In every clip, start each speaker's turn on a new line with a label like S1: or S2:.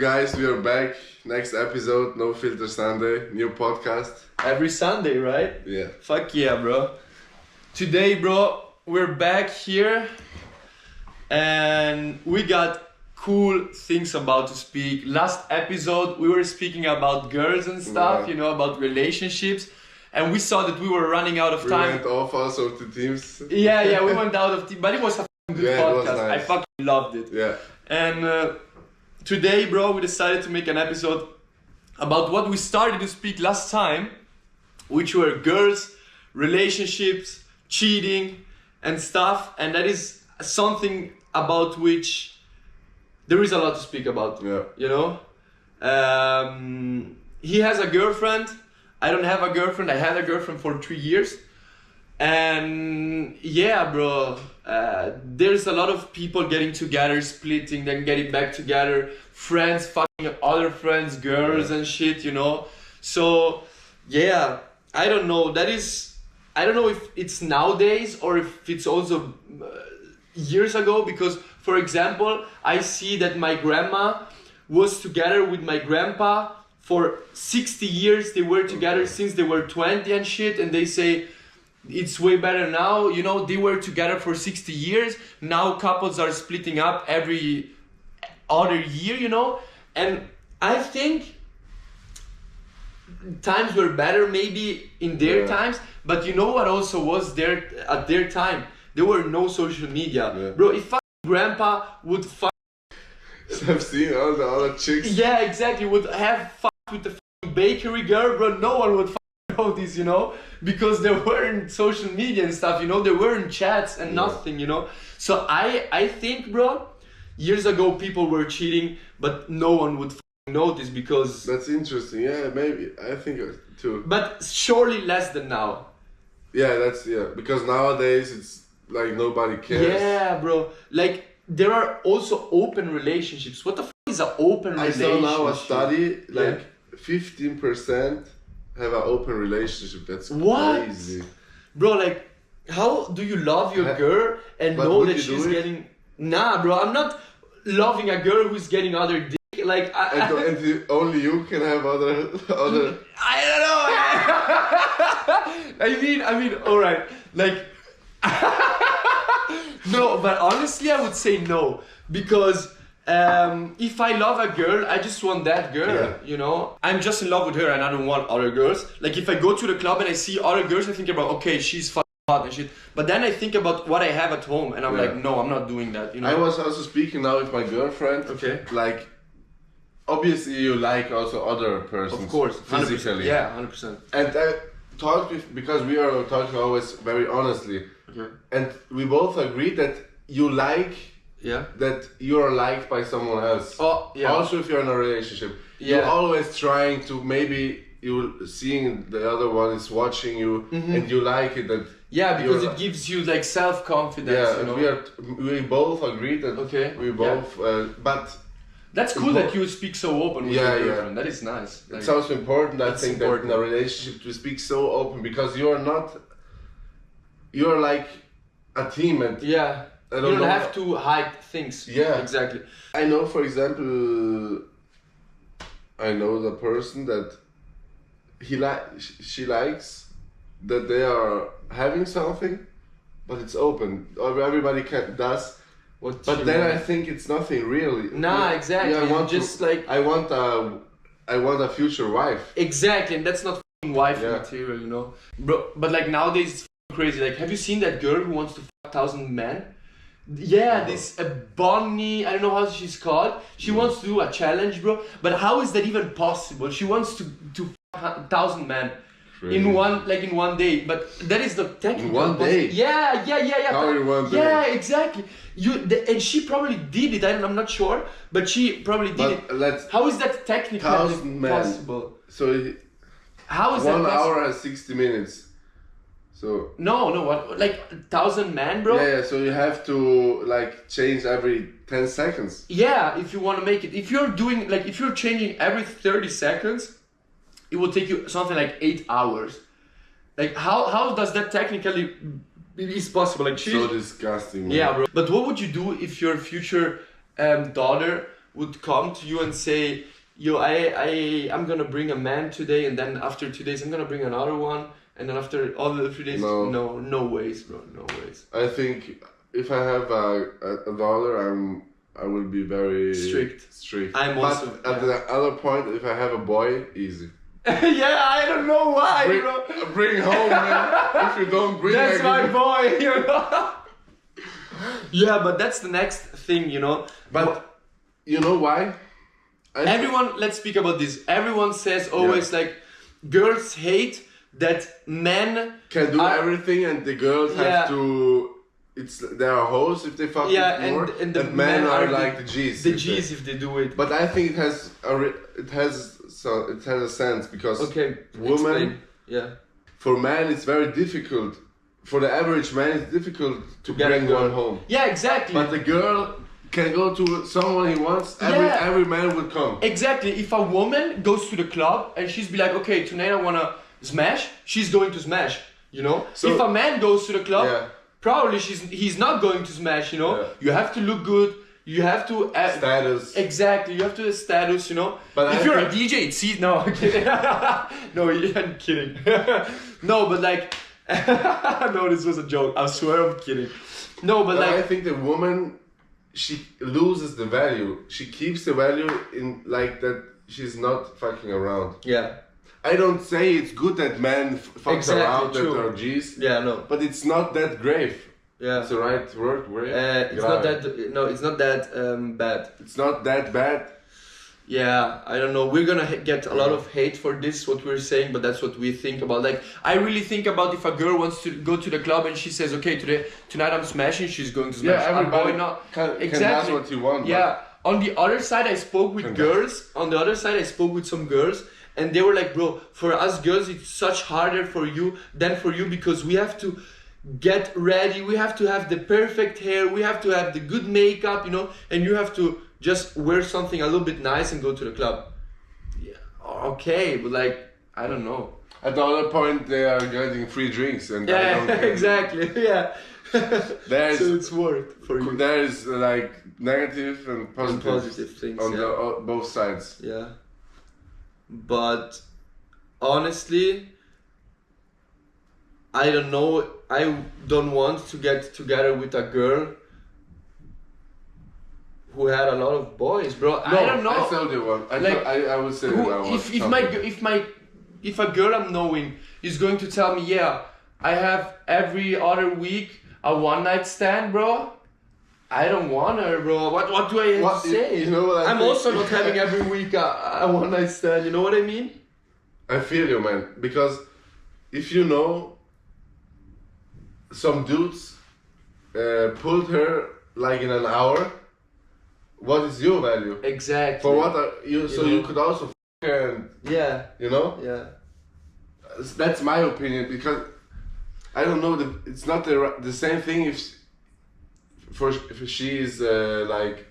S1: guys? We are back. Next episode, No Filter Sunday, new podcast.
S2: Every Sunday, right?
S1: Yeah.
S2: Fuck yeah, bro. Today, bro, we're back here and we got cool things about to speak. Last episode, we were speaking about girls and stuff,
S1: Yeah.
S2: about relationships. And we saw that we were running out of time.
S1: We went off also to teams.
S2: Yeah, we went out of team, but it was a good
S1: Yeah, it was
S2: podcast.
S1: nice.
S2: I fucking loved it.
S1: Yeah.
S2: And today, bro, we decided to make an episode about what we started to speak last time, which were girls, relationships, cheating, and stuff. And that is something about which there is a lot to speak about.
S1: Yeah.
S2: He has a girlfriend. I don't have a girlfriend. I had a girlfriend for 3 years. And yeah, bro, there's a lot of people getting together, splitting, then getting back together, friends fucking other friends, girls and shit, So yeah, I don't know. I don't know if it's nowadays or if it's also years ago, because for example, I see that my grandma was together with my grandpa for 60 years. They were together since they were 20 and shit, and they say it's way better now. They were together for 60 years. Now couples are splitting up every other year, and I think times were better maybe in their times, but you know what also was there at their time? There were no social media.
S1: Yeah.
S2: Bro, if grandpa would
S1: I've seen all the other chicks.
S2: yeah, exactly, would have with the bakery girl, bro, no one would know this, because there weren't social media and stuff, there weren't chats and nothing, So I think, bro, years ago people were cheating, but no one would notice because...
S1: That's interesting. Yeah, maybe. I think too.
S2: But surely less than now.
S1: Yeah, because nowadays it's like nobody cares.
S2: Yeah, bro. Like, there are also open relationships. What the is an open
S1: I
S2: relationship?
S1: saw now a study, like 15% have an open relationship. That's
S2: What?
S1: crazy.
S2: Bro, like, how do you love your girl and
S1: But
S2: know
S1: would
S2: that
S1: you do
S2: she's
S1: it?
S2: getting... Nah, bro, I'm not loving a girl who's getting other dick. Like,
S1: Only you can have other.
S2: I don't know. I mean, alright. Like, no, but honestly, I would say no. Because if I love a girl, I just want that girl, I'm just in love with her and I don't want other girls. Like, if I go to the club and I see other girls, I think about, okay, she's fucking hot and shit. But then I think about what I have at home and I'm like, no, I'm not doing that,
S1: I was also speaking now with my girlfriend.
S2: Okay.
S1: Like, obviously you like also other persons.
S2: Of course, 100%.
S1: Physically.
S2: Yeah, 100%.
S1: And I talked with, because we are talking always very honestly.
S2: Okay.
S1: And we both agree that you like
S2: Yeah.
S1: that you are liked by someone else.
S2: Oh, yeah.
S1: Also, if you're in a relationship,
S2: Yeah.
S1: you're always trying to, maybe you seeing the other one is watching you and you like it. That
S2: Yeah, because
S1: you're-
S2: it gives you like self-confidence,
S1: yeah, and we both agree that we both, but
S2: That's cool that you speak so open with your girlfriend. That is nice. Like,
S1: it's also important, I
S2: it's
S1: think,
S2: important.
S1: that in a relationship to speak so open, because you're like a team, and
S2: yeah,
S1: I
S2: you
S1: don't
S2: don't
S1: know.
S2: have to hide things.
S1: Yeah.
S2: Exactly.
S1: I know, for example, I know the person that she likes that they are having something, but it's open, or everybody does. But then I think it's nothing really.
S2: Nah, exactly.
S1: Yeah, I want
S2: just
S1: to,
S2: like
S1: I want a future wife.
S2: exactly, and that's not f***ing wife
S1: Yeah.
S2: material, bro. But like nowadays it's f***ing crazy. Like, have you seen that girl who wants to f*** 1,000 men? Yeah, this Bonnie, I don't know how she's called. She wants to do a challenge, bro. But how is that even possible? She wants to f*** 1,000 men.
S1: Crazy.
S2: In one day, but that is the technical.
S1: In one day?
S2: Yeah.
S1: How in one day?
S2: Yeah, exactly. And she probably did it. I'm not sure, but she probably did it. How is that technically
S1: 1,000 men.
S2: possible?
S1: So
S2: How is that
S1: 1
S2: possible?
S1: hour and 60 minutes. So
S2: No, what? Like 1,000 men, bro?
S1: yeah, so you have to like change every 10 seconds.
S2: Yeah, if you want to make it. If you're changing every 30 seconds, it will take you something like 8 hours. Like how does that technically is possible? Like
S1: So disgusting, man.
S2: yeah, bro. But what would you do if your future daughter would come to you and say, yo, I'm gonna bring a man today, and then after 2 days I'm gonna bring another one, and then after all the 3 days, no ways, bro, no ways.
S1: I think if I have a daughter, I will be very
S2: Strict. I'm
S1: but
S2: also,
S1: at the other point, if I have a boy, easy.
S2: Yeah, I don't know why, bro.
S1: Bring home, man. If you don't bring,
S2: That's my boy, you know. Yeah, but that's the next thing, you know.
S1: But you know why?
S2: Everyone, let's speak about this. Everyone says always like, girls hate that men
S1: can do everything and the girls have to. They are hoes if they fuck with more,
S2: and the
S1: men are like the G's.
S2: The G's if they do it.
S1: But I think it has a sense because women. For men it's very difficult. For the average man, it's difficult to bring one home.
S2: Yeah, exactly.
S1: But the girl can go to someone he wants. Every man would come.
S2: Exactly. If a woman goes to the club and she's be like, okay, tonight I wanna smash, she's going to smash. You know. So if a man goes to the club, probably he's not going to smash. You know. You have to look good. You have to
S1: status.
S2: Exactly. You have to status. You know.
S1: But
S2: if you're a DJ, see, no, I'm kidding. No, I'm kidding. No, but like. No, this was a joke. I swear I'm kidding. No, but like
S1: I think the woman, she loses the value. She keeps the value in like that. She's not fucking around.
S2: Yeah.
S1: I don't say it's good that men fuck around that are G's.
S2: Yeah, no.
S1: But it's not that grave.
S2: Yeah.
S1: It's the right word.
S2: It's not that. No, it's not that bad.
S1: It's not that bad.
S2: Yeah, I don't know. We're gonna get a lot of hate for this, what we're saying, but that's what we think about. Like, I really think about if a girl wants to go to the club and she says, okay, tonight I'm smashing, she's going to smash.
S1: Yeah, everybody
S2: can
S1: that's what you want.
S2: Yeah. On the other side, I spoke with girls. On the other side, I spoke with some girls, and they were like, bro, for us girls, it's such harder for you than for you because we have to get ready, we have to have the perfect hair, we have to have the good makeup, you know, and you have to just wear something a little bit nice and go to the club. Yeah, okay, but like, I don't know.
S1: At the other point, they are getting free drinks, and I don't
S2: exactly, yeah.
S1: There's,
S2: so it's worth for you.
S1: There is like negative and positive
S2: things
S1: on both sides.
S2: Yeah, but honestly, I don't know. I don't want to get together with a girl who had a lot of boys, bro.
S1: No,
S2: I don't know.
S1: I told you one. I would say
S2: if a girl I'm knowing is going to tell me, yeah, I have every other week a one night stand, bro. I don't want her, bro. What do I have to say?
S1: You know what
S2: I'm also not having every week a one night stand. You know what I mean?
S1: I feel you, man. Because if you know some dudes pulled her like in an hour. What is your value?
S2: Exactly.
S1: For what are you? So you could also f her and you know.
S2: Yeah.
S1: That's my opinion because I don't know. It's not the same thing if she is like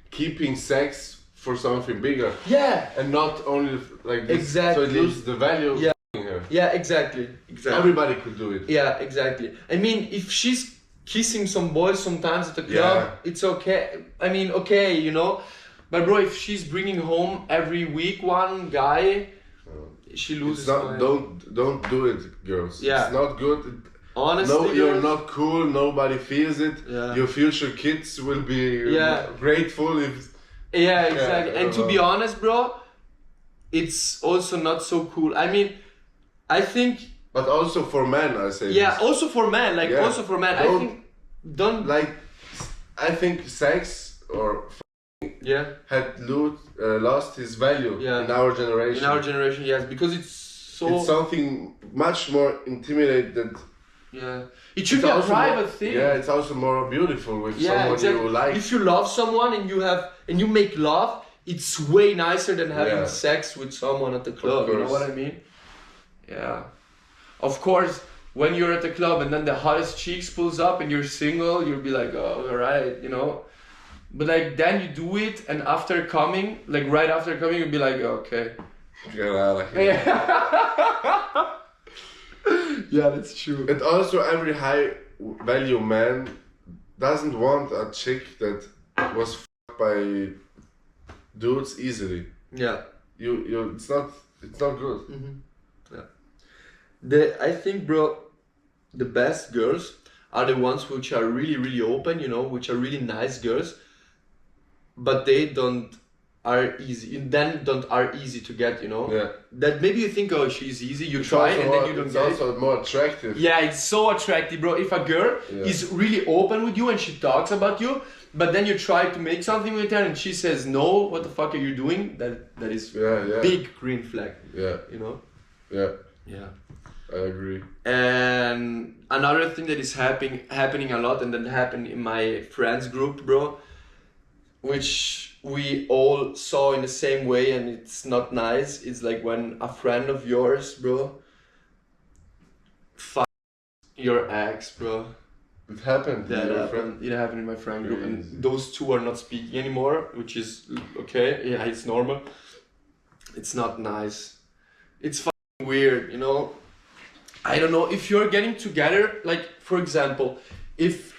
S1: keeping sex for something bigger.
S2: Yeah.
S1: And not only like this.
S2: Exactly.
S1: So it loses the value of her.
S2: Yeah. Exactly.
S1: Everybody could do it.
S2: Yeah. Exactly. I mean, if she's kissing some boys sometimes at the club, it's okay. I mean, okay, you know. But bro, if she's bringing home every week one guy, she loses.
S1: Don't do it, girls.
S2: Yeah.
S1: It's not good.
S2: Honestly,
S1: no, you're not cool. Nobody feels it.
S2: Yeah.
S1: Your future kids will be grateful if.
S2: Yeah, exactly. And to be honest, bro, it's also not so cool. I mean, I think.
S1: But also for men, I say.
S2: Yeah, also for men. Like also for men, I think don't
S1: like. I think sex or had lost his value in our generation.
S2: In our generation, yes, because it's so.
S1: It's something much more intimidating.
S2: Yeah, it should be a private thing.
S1: Yeah, it's also more beautiful with someone you like.
S2: If you love someone and you make love, it's way nicer than having sex with someone at the club. You know what I mean? Yeah. Of course, when you're at the club and then the hottest chicks pulls up and you're single, you'll be like, oh, alright, you know. But like then you do it, and after coming, like right after coming, you'll be like, okay.
S1: Get out of here.
S2: Yeah, that's true.
S1: And also, every high value man doesn't want a chick that was f***ed by dudes easily.
S2: Yeah.
S1: It's not good.
S2: Yeah. I think, bro, the best girls are the ones which are really, really open, you know, which are really nice girls, but they are easy to get, you know.
S1: Yeah.
S2: That maybe you think, oh, she's easy, you try and then you don't get it.
S1: It's also more attractive.
S2: Yeah, it's so attractive, bro. If a girl is really open with you and she talks about you, but then you try to make something with her and she says no, what the fuck are you doing? That is big green flag.
S1: Yeah.
S2: You know?
S1: Yeah.
S2: Yeah.
S1: I agree.
S2: And another thing that is happening a lot and that happened in my friends group, bro, which we all saw in the same way and it's not nice. It's like when a friend of yours, bro, fuck your ex, bro.
S1: It happened.
S2: It happened in my friend group, and those two are not speaking anymore, which is okay. Yeah, it's normal. It's not nice. It's fucking weird, you know. I don't know if you're getting together. Like, for example, if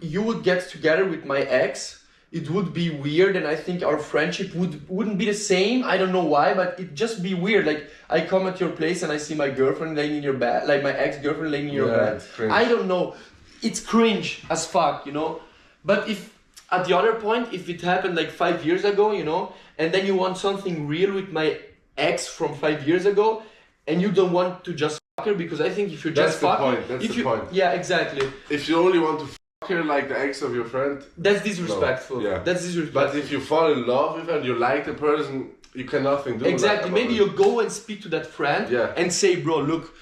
S2: you would get together with my ex, it would be weird, and I think our friendship wouldn't be the same. I don't know why, but it'd just be weird. Like, I come at your place and I see my girlfriend laying in your bed, like my ex-girlfriend laying in your bed. I don't know. It's cringe as fuck, you know. But if at the other point, if it happened like 5 years ago, you know, and then you want something real with my ex from 5 years ago, and you don't want to just fuck her, because I think if you're just fucking,
S1: that's the point.
S2: Yeah, exactly.
S1: If you only want to fuck her like the ex of your friend,
S2: that's disrespectful.
S1: No. Yeah,
S2: that's disrespectful.
S1: But if you fall in love with her and you like the person, you can nothing do.
S2: Exactly. Maybe you go and speak to that friend and say, bro, look,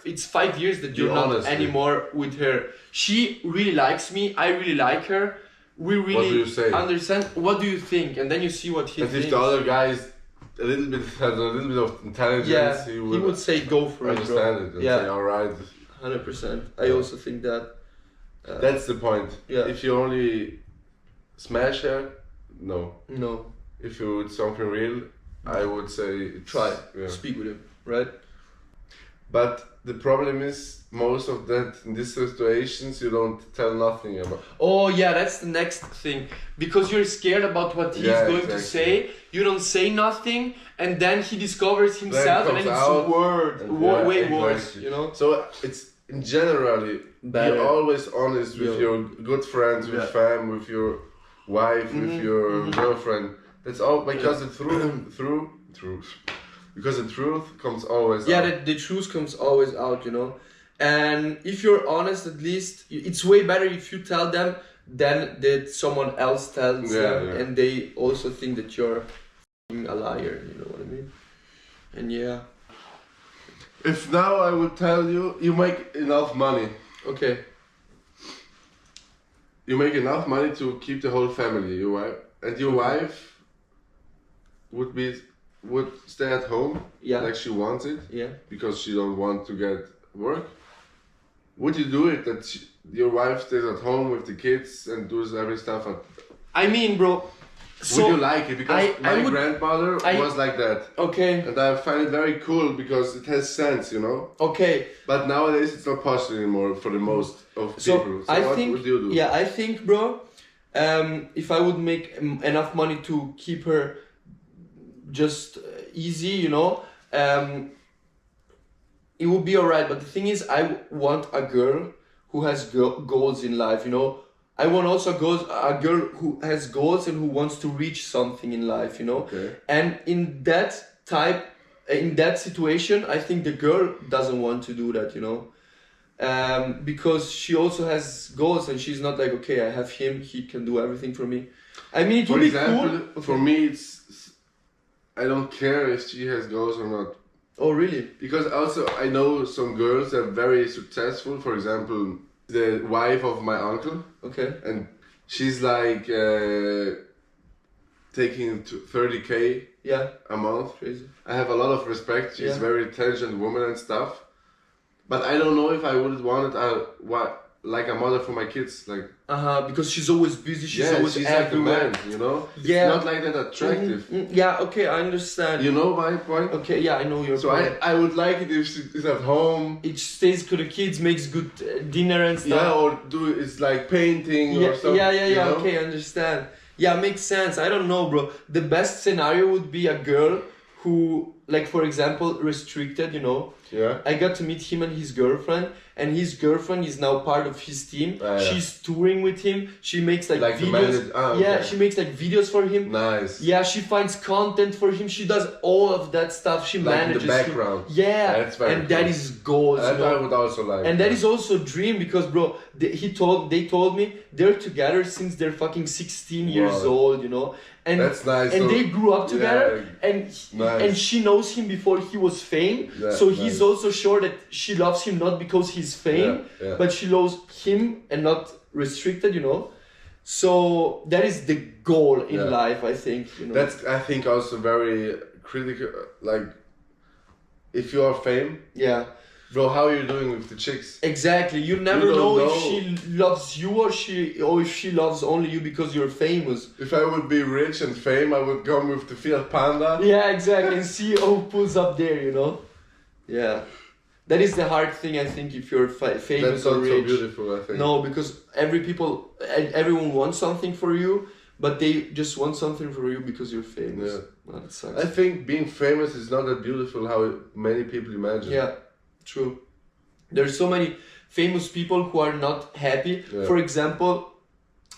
S2: it's 5 years that you're not anymore with her. She really likes me. I really like her. We really
S1: what do you say?
S2: Understand. What do you think? And then you see what he thinks.
S1: If the other guy has a little bit of intelligence,
S2: he would say go for it, bro.
S1: Understand it and say, all right.
S2: 100%. I also think that.
S1: That's the point.
S2: Yeah.
S1: If you only smash her, no.
S2: No.
S1: If you would something real, I would say
S2: try. Speak with him, right?
S1: But the problem is, most of that in these situations you don't tell nothing about.
S2: Oh yeah, that's the next thing. Because you're scared about what he's going to say, you don't say nothing, and then he discovers himself, and then it's way worse, you know?
S1: So it's in generally, be always honest with your good friends, with fam, with your wife, with your girlfriend. That's all, because the truth. Because the truth comes always out.
S2: Yeah, the truth comes always out, you know. And if you're honest, at least, it's way better if you tell them than that someone else tells them. Yeah. And they also think that you're a liar, you know what I mean? And yeah.
S1: If now I would tell you, you make enough money.
S2: Okay.
S1: You make enough money to keep the whole family, your wife. And your wife would stay at home, like she wants it, because she don't want to get work. Would you do it that your wife stays at home with the kids and does every stuff?
S2: I mean, bro.
S1: So would you like it? Because my grandmother was like that.
S2: Okay.
S1: And I find it very cool because it has sense, you know.
S2: Okay.
S1: But nowadays it's not possible anymore for the most of people. So what would you do?
S2: Yeah, I think, bro, if I would make enough money to keep her just easy, you know, it would be alright. But the thing is, I want a girl who has goals in life, you know. I want also a girl who has goals and who wants to reach something in life, you know.
S1: Okay.
S2: And in that situation, I think the girl doesn't want to do that, you know. Because she also has goals and she's not like, okay, I have him, he can do everything for me. I mean, it would be cool.
S1: For me, I don't care if she has goals or not.
S2: Oh, really?
S1: Because also I know some girls that are very successful. For example, the wife of my uncle.
S2: Okay.
S1: And she's like taking 30K a month.
S2: Crazy.
S1: I have a lot of respect. She's a very intelligent woman and stuff. But I don't know if I would want it. like a mother for my kids, like.
S2: Because she's always busy. She's always
S1: she's
S2: everywhere.
S1: like a man, you know.
S2: Yeah.
S1: It's not like that attractive.
S2: Yeah. Okay, I understand.
S1: You know my point.
S2: Okay. Yeah, I know your
S1: so
S2: point.
S1: I would like it if she's at home.
S2: It stays to the kids, makes good dinner and stuff.
S1: Yeah, or it's like painting or something.
S2: Yeah.
S1: You know?
S2: Okay, I understand. Yeah, makes sense. I don't know, bro. The best scenario would be a girl who, like, for example, restricted, you know.
S1: Yeah.
S2: I got to meet him and his girlfriend, and his girlfriend is now part of his team.
S1: Yeah.
S2: She's touring with him. She makes like videos.
S1: Okay.
S2: She makes like videos for him.
S1: Nice.
S2: Yeah, she finds content for him. She does all of that stuff. She manages
S1: in the background.
S2: him. Yeah,
S1: that's very
S2: and
S1: cool.
S2: that is goals.
S1: That I would also like.
S2: And that is also a dream because, bro, they told me they're together since they're fucking 16 years old, you know. And
S1: that's nice.
S2: And they grew up together,
S1: nice.
S2: and she knows him before he was fame.
S1: Yeah,
S2: so he's also sure that she loves him not because he's fame, but she loves him and not restricted, you know. So that is the goal in life, I think. You know?
S1: That's, I think, also very critical. Like, if you are fame.
S2: Yeah.
S1: Bro, how are you doing with the chicks?
S2: Exactly. You never know if she loves you or if she loves only you because you're famous.
S1: If I would be rich and fame, I would come with the Fiat Panda.
S2: Yeah, exactly. And see who pulls up there, you know? Yeah. That is the hard thing, I think, if you're famous
S1: That's
S2: or
S1: not
S2: rich.
S1: so beautiful, I think.
S2: No, because everyone wants something for you, but they just want something for you because you're famous.
S1: Yeah.
S2: That sucks.
S1: I think being famous is not that beautiful how many people imagine.
S2: Yeah. True. There's so many famous people who are not happy.
S1: Yeah.
S2: For example,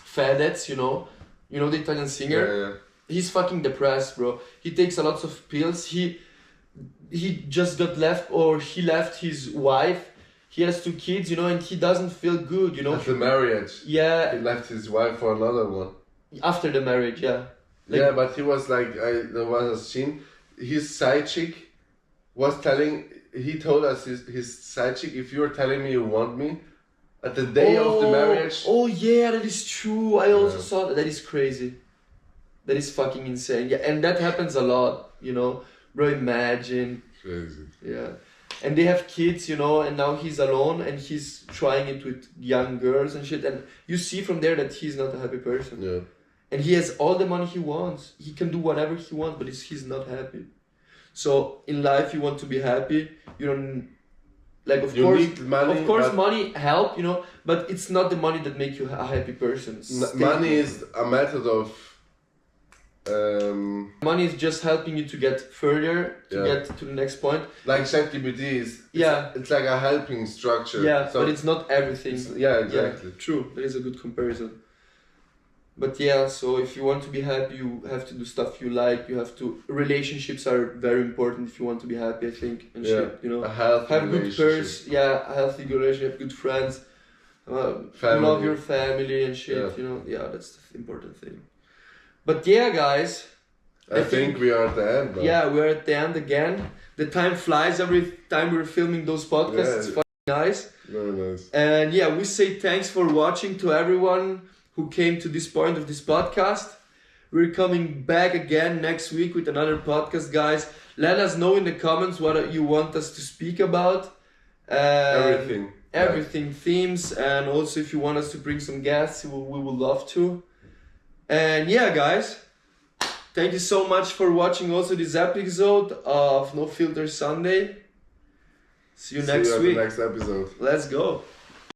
S2: Fedez, you know the Italian singer.
S1: Yeah.
S2: He's fucking depressed, bro. He takes a lot of pills. He just got left, or he left his wife. He has 2 kids, you know, and he doesn't feel good, you know.
S1: After marriage.
S2: Yeah.
S1: He left his wife for another one.
S2: After the marriage, yeah.
S1: Yeah, but he was like, there was a scene. His side chick was telling. He told us his side chick, if you're telling me you want me, at the day of the marriage.
S2: Oh yeah, that is true. I also saw that. That is crazy. That is fucking insane. Yeah, and that happens a lot, you know. Bro, imagine.
S1: Crazy.
S2: Yeah. And they have kids, you know, and now he's alone and he's trying it with young girls and shit. And you see from there that he's not a happy person.
S1: Yeah.
S2: And he has all the money he wants. He can do whatever he wants, but he's not happy. So in life, you want to be happy. You don't like, of course.
S1: Need money,
S2: of course, money help, you know, but it's not the money that makes you a happy person.
S1: Money is a method of.
S2: Money is just helping you to get further, to get to the next point.
S1: Like ChatGPT is. It's like a helping structure.
S2: Yeah, so but it's not everything.
S1: Exactly.
S2: Yeah, true. That is a good comparison. But yeah, so if you want to be happy, you have to do stuff you like. You have to. Relationships are very important if you want to be happy, I think. And shit, you know.
S1: A healthy
S2: have good purse. Yeah, a healthy relationship, good friends. Love your family and shit. You know. Yeah, that's the important thing. But yeah, guys.
S1: I think we are at the end. Though.
S2: Yeah, we're at the end again. The time flies every time we're filming those podcasts. Yeah. It's fucking nice.
S1: Very nice.
S2: And yeah, we say thanks for watching to everyone who came to this point of this podcast. We're coming back again next week with another podcast, guys. Let us know in the comments what you want us to speak about. Everything, themes, and also if you want us to bring some guests, we would love to. And yeah, guys, thank you so much for watching also this episode of No Filter Sunday. See you next week.
S1: See you at the next episode.
S2: Let's go.